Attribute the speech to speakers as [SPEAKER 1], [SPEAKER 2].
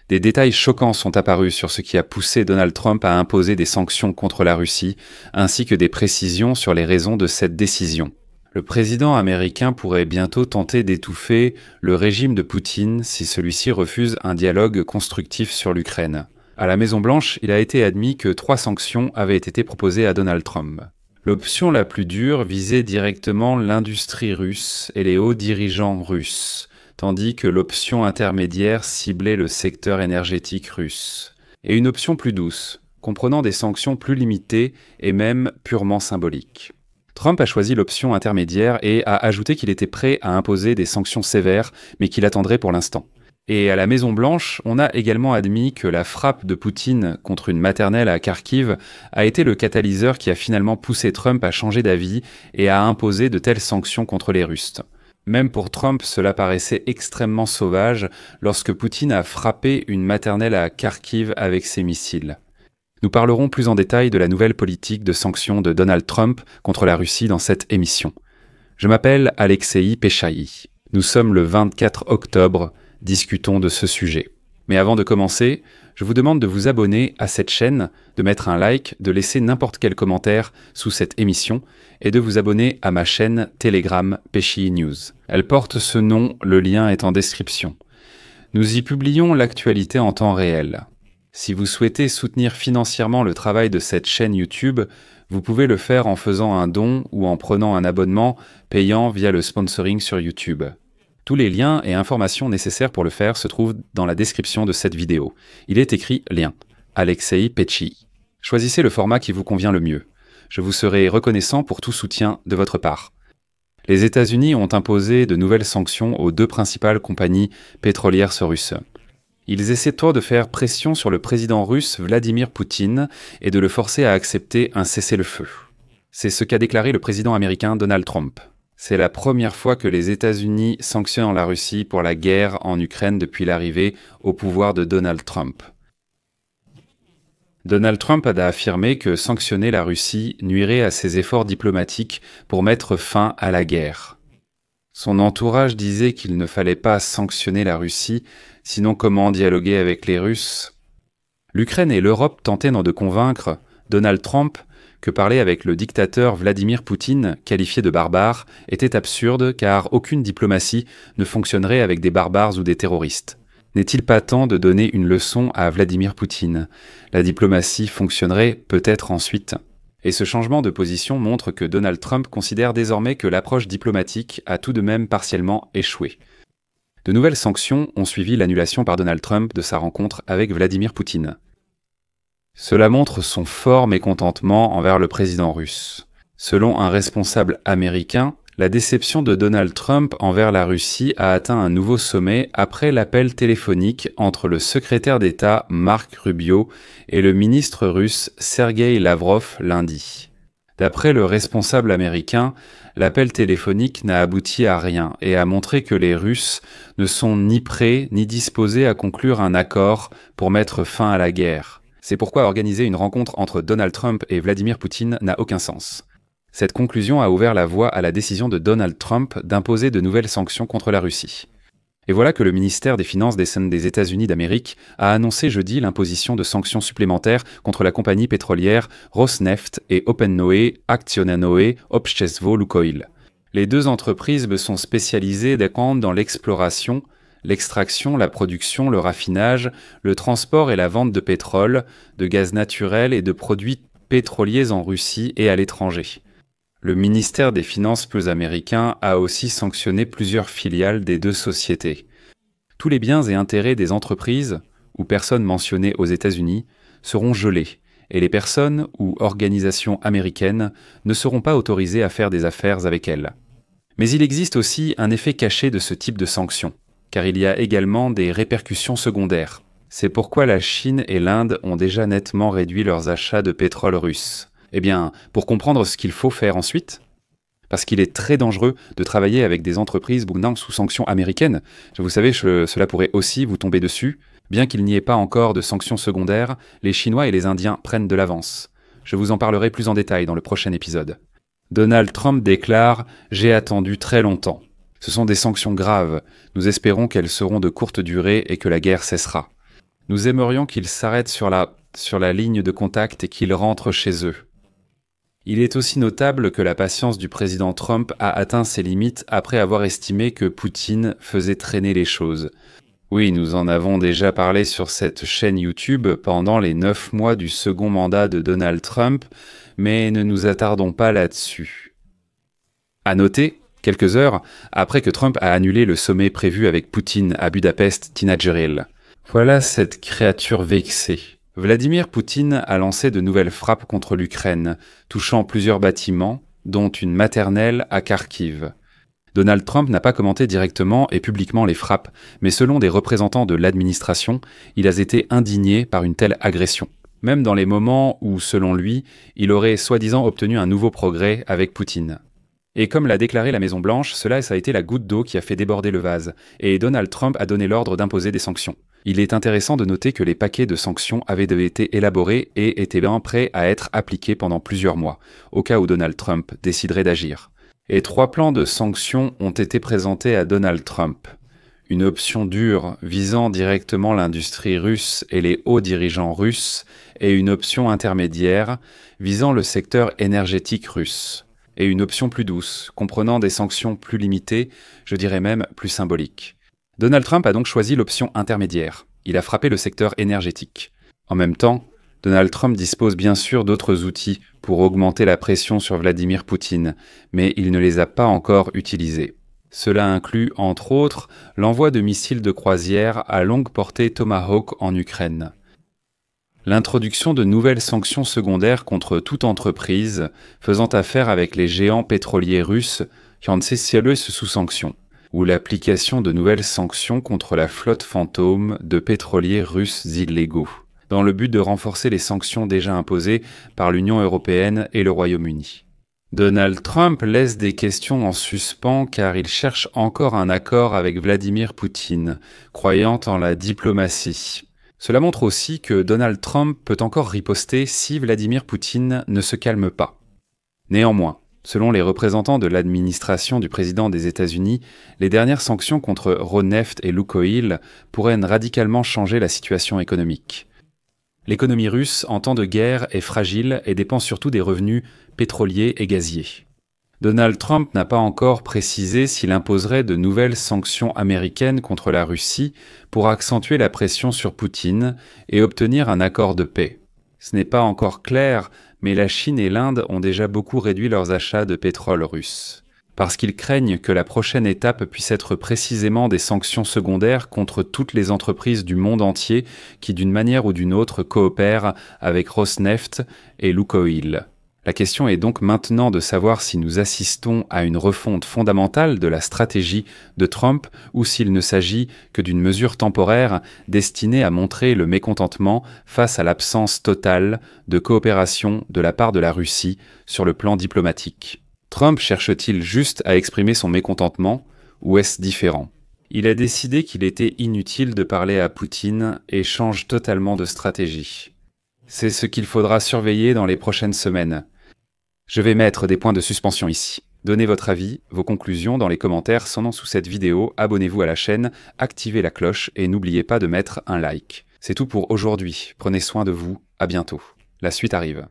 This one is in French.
[SPEAKER 1] Des détails choquants sont apparus sur ce qui a poussé Donald Trump à imposer des sanctions contre la Russie, ainsi que des précisions sur les raisons de cette décision. Le président américain pourrait bientôt tenter d'étouffer le régime de Poutine si celui-ci refuse un dialogue constructif sur l'Ukraine. À la Maison-Blanche, il a été admis que 3 sanctions avaient été proposées à Donald Trump. L'option la plus dure visait directement l'industrie russe et les hauts dirigeants russes, tandis que l'option intermédiaire ciblait le secteur énergétique russe. Et une option plus douce, comprenant des sanctions plus limitées et même purement symboliques. Trump a choisi l'option intermédiaire et a ajouté qu'il était prêt à imposer des sanctions sévères, mais qu'il attendrait pour l'instant. Et à la Maison-Blanche, on a également admis que la frappe de Poutine contre une maternelle à Kharkiv a été le catalyseur qui a finalement poussé Trump à changer d'avis et à imposer de telles sanctions contre les Russes. Même pour Trump, cela paraissait extrêmement sauvage lorsque Poutine a frappé une maternelle à Kharkiv avec ses missiles. Nous parlerons plus en détail de la nouvelle politique de sanctions de Donald Trump contre la Russie dans cette émission. Je m'appelle Alexei Peshaï. Nous sommes le 24 octobre, discutons de ce sujet. Mais avant de commencer, je vous demande de vous abonner à cette chaîne, de mettre un like, de laisser n'importe quel commentaire sous cette émission et de vous abonner à ma chaîne Telegram Peshaï News. Elle porte ce nom, le lien est en description. Nous y publions l'actualité en temps réel. Si vous souhaitez soutenir financièrement le travail de cette chaîne YouTube, vous pouvez le faire en faisant un don ou en prenant un abonnement payant via le sponsoring sur YouTube. Tous les liens et informations nécessaires pour le faire se trouvent dans la description de cette vidéo. Il est écrit lien. Alexei Peshaï. Choisissez le format qui vous convient le mieux. Je vous serai reconnaissant pour tout soutien de votre part. Les États-Unis ont imposé de nouvelles sanctions aux 2 principales compagnies pétrolières russes. Ils essaient de faire pression sur le président russe Vladimir Poutine et de le forcer à accepter un cessez-le-feu. C'est ce qu'a déclaré le président américain Donald Trump. C'est la première fois que les États-Unis sanctionnent la Russie pour la guerre en Ukraine depuis l'arrivée au pouvoir de Donald Trump. Donald Trump a affirmé que sanctionner la Russie nuirait à ses efforts diplomatiques pour mettre fin à la guerre. Son entourage disait qu'il ne fallait pas sanctionner la Russie, sinon comment dialoguer avec les Russes? L'Ukraine et l'Europe tentaient de convaincre Donald Trump que parler avec le dictateur Vladimir Poutine, qualifié de barbare, était absurde car aucune diplomatie ne fonctionnerait avec des barbares ou des terroristes. N'est-il pas temps de donner une leçon à Vladimir Poutine? La diplomatie fonctionnerait peut-être ensuite. Et ce changement de position montre que Donald Trump considère désormais que l'approche diplomatique a tout de même partiellement échoué. De nouvelles sanctions ont suivi l'annulation par Donald Trump de sa rencontre avec Vladimir Poutine. Cela montre son fort mécontentement envers le président russe. Selon un responsable américain, la déception de Donald Trump envers la Russie a atteint un nouveau sommet après l'appel téléphonique entre le secrétaire d'État Mark Rubio et le ministre russe Sergueï Lavrov lundi. D'après le responsable américain, l'appel téléphonique n'a abouti à rien et a montré que les Russes ne sont ni prêts ni disposés à conclure un accord pour mettre fin à la guerre. C'est pourquoi organiser une rencontre entre Donald Trump et Vladimir Poutine n'a aucun sens. Cette conclusion a ouvert la voie à la décision de Donald Trump d'imposer de nouvelles sanctions contre la Russie. Et voilà que le ministère des Finances des États-Unis d'Amérique a annoncé jeudi l'imposition de sanctions supplémentaires contre la compagnie pétrolière Rosneft et Opennoe Aktionanoe Obshestvo Lukoil. Les 2 entreprises sont spécialisées dans l'exploration, l'extraction, la production, le raffinage, le transport et la vente de pétrole, de gaz naturel et de produits pétroliers en Russie et à l'étranger. Le ministère des Finances américain a aussi sanctionné plusieurs filiales des 2 sociétés. Tous les biens et intérêts des entreprises ou personnes mentionnées aux États-Unis seront gelés et les personnes ou organisations américaines ne seront pas autorisées à faire des affaires avec elles. Mais il existe aussi un effet caché de ce type de sanctions, car il y a également des répercussions secondaires. C'est pourquoi la Chine et l'Inde ont déjà nettement réduit leurs achats de pétrole russe. Eh bien, pour comprendre ce qu'il faut faire ensuite, parce qu'il est très dangereux de travailler avec des entreprises sous sanctions américaines. Vous savez, cela pourrait aussi vous tomber dessus. Bien qu'il n'y ait pas encore de sanctions secondaires, les Chinois et les Indiens prennent de l'avance. Je vous en parlerai plus en détail dans le prochain épisode. Donald Trump déclare « J'ai attendu très longtemps ». Ce sont des sanctions graves. Nous espérons qu'elles seront de courte durée et que la guerre cessera. Nous aimerions qu'ils s'arrêtent sur la ligne de contact et qu'ils rentrent chez eux. Il est aussi notable que la patience du président Trump a atteint ses limites après avoir estimé que Poutine faisait traîner les choses. Oui, nous en avons déjà parlé sur cette chaîne YouTube pendant les 9 mois du second mandat de Donald Trump, mais ne nous attardons pas là-dessus. À noter, quelques heures après que Trump a annulé le sommet prévu avec Poutine à Budapest Tinageril. Voilà cette créature vexée. Vladimir Poutine a lancé de nouvelles frappes contre l'Ukraine, touchant plusieurs bâtiments, dont une maternelle à Kharkiv. Donald Trump n'a pas commenté directement et publiquement les frappes, mais selon des représentants de l'administration, il a été indigné par une telle agression. Même dans les moments où, selon lui, il aurait soi-disant obtenu un nouveau progrès avec Poutine. Et comme l'a déclaré la Maison-Blanche, ça a été la goutte d'eau qui a fait déborder le vase, et Donald Trump a donné l'ordre d'imposer des sanctions. Il est intéressant de noter que les paquets de sanctions avaient été élaborés et étaient bien prêts à être appliqués pendant plusieurs mois, au cas où Donald Trump déciderait d'agir. Et 3 plans de sanctions ont été présentés à Donald Trump. Une option dure visant directement l'industrie russe et les hauts dirigeants russes, et une option intermédiaire visant le secteur énergétique russe. Et une option plus douce, comprenant des sanctions plus limitées, je dirais même plus symboliques. Donald Trump a donc choisi l'option intermédiaire. Il a frappé le secteur énergétique. En même temps, Donald Trump dispose bien sûr d'autres outils pour augmenter la pression sur Vladimir Poutine, mais il ne les a pas encore utilisés. Cela inclut, entre autres, l'envoi de missiles de croisière à longue portée Tomahawk en Ukraine. L'introduction de nouvelles sanctions secondaires contre toute entreprise faisant affaire avec les géants pétroliers russes qui ont sous sanction, ou l'application de nouvelles sanctions contre la flotte fantôme de pétroliers russes illégaux, dans le but de renforcer les sanctions déjà imposées par l'Union européenne et le Royaume-Uni. Donald Trump laisse des questions en suspens car il cherche encore un accord avec Vladimir Poutine, croyant en la diplomatie. Cela montre aussi que Donald Trump peut encore riposter si Vladimir Poutine ne se calme pas. Néanmoins, selon les représentants de l'administration du président des États-Unis, les dernières sanctions contre Rosneft et Lukoil pourraient radicalement changer la situation économique. L'économie russe en temps de guerre est fragile et dépend surtout des revenus pétroliers et gaziers. Donald Trump n'a pas encore précisé s'il imposerait de nouvelles sanctions américaines contre la Russie pour accentuer la pression sur Poutine et obtenir un accord de paix. Ce n'est pas encore clair, mais la Chine et l'Inde ont déjà beaucoup réduit leurs achats de pétrole russe. Parce qu'ils craignent que la prochaine étape puisse être précisément des sanctions secondaires contre toutes les entreprises du monde entier qui, d'une manière ou d'une autre, coopèrent avec Rosneft et Lukoil. La question est donc maintenant de savoir si nous assistons à une refonte fondamentale de la stratégie de Trump ou s'il ne s'agit que d'une mesure temporaire destinée à montrer le mécontentement face à l'absence totale de coopération de la part de la Russie sur le plan diplomatique. Trump cherche-t-il juste à exprimer son mécontentement ou est-ce différent ? Il a décidé qu'il était inutile de parler à Poutine et change totalement de stratégie. C'est ce qu'il faudra surveiller dans les prochaines semaines. Je vais mettre des points de suspension ici. Donnez votre avis, vos conclusions dans les commentaires sonnant sous cette vidéo, abonnez-vous à la chaîne, activez la cloche et n'oubliez pas de mettre un like. C'est tout pour aujourd'hui, prenez soin de vous, à bientôt. La suite arrive.